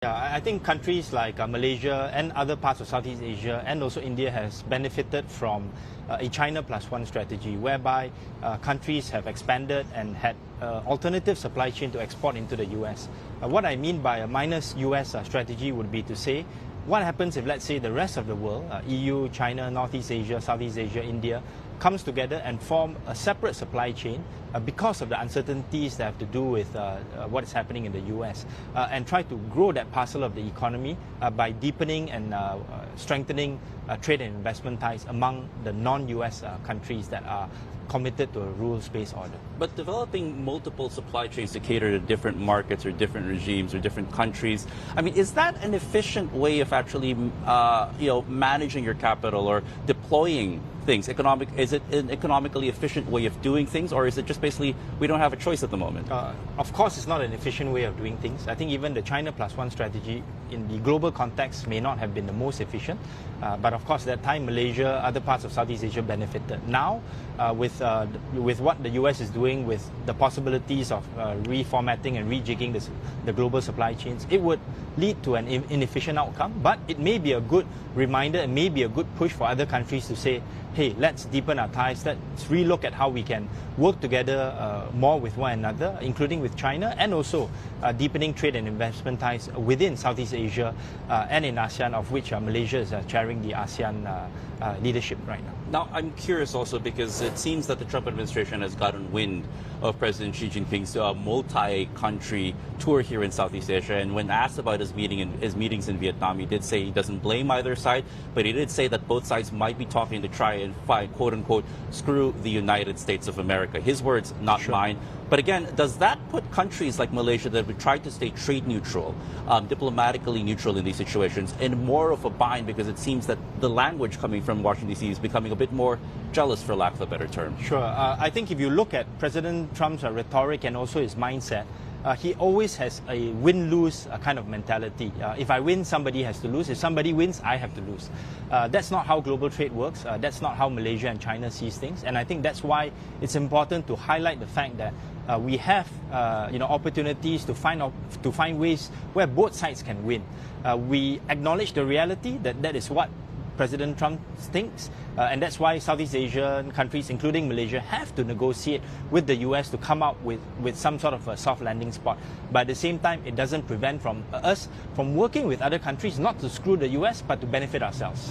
Yeah, I think countries like Malaysia and other parts of Southeast Asia and also India has benefited from a China plus one strategy whereby countries have expanded and had alternative supply chain to export into the US. What I mean by a minus US strategy would be to say, what happens if, let's say, the rest of the world, EU, China, Northeast Asia, Southeast Asia, India, comes together and form a separate supply chain because of the uncertainties that have to do with what is happening in the US and try to grow that parcel of the economy by deepening and strengthening trade and investment ties among the non-US countries that are committed to a rules-based order. But developing multiple supply chains to cater to different markets or different regimes or different countries, I mean, is that an efficient way of actually, managing your capital or deploying things? Is it an economically efficient way of doing things, or is it just basically we don't have a choice at the moment? Of course, it's not an efficient way of doing things. I think even the China plus one strategy in the global context may not have been the most efficient, but of course, at that time, Malaysia, other parts of Southeast Asia benefited. Now, with what the US is doing, with the possibilities of reformatting and rejigging the global supply chains, it would lead to an inefficient outcome, but it may be a good reminder and maybe a good push for other countries to say, hey, let's deepen our ties, let's relook at how we can work together more with one another, including with China, and also deepening trade and investment ties within Southeast Asia and in ASEAN, of which Malaysia is chairing the ASEAN leadership right now. Now, I'm curious also because it seems that the Trump administration has gotten wind of President Xi Jinping's multi-country tour here in Southeast Asia. And when asked about his meetings in Vietnam, he did say he doesn't blame either side, but he did say that both sides might be talking to try and find, quote-unquote, screw the United States of America. His words, not mine. But again, does that put countries like Malaysia that would try to stay trade neutral, diplomatically neutral in these situations, in more of a bind, because it seems that the language coming from Washington, D.C. is becoming a bit more jealous, for lack of a better term? Sure. I think if you look at President Trump's rhetoric and also his mindset, he always has a win-lose kind of mentality. If I win, somebody has to lose. If somebody wins, I have to lose. That's not how global trade works. That's not how Malaysia and China sees things. And I think that's why it's important to highlight the fact that we have opportunities to find ways where both sides can win. We acknowledge the reality that that is what President Trump thinks, and that's why Southeast Asian countries, including Malaysia, have to negotiate with the US to come up with some sort of a soft landing spot. But at the same time, it doesn't prevent us from working with other countries not to screw the US, but to benefit ourselves.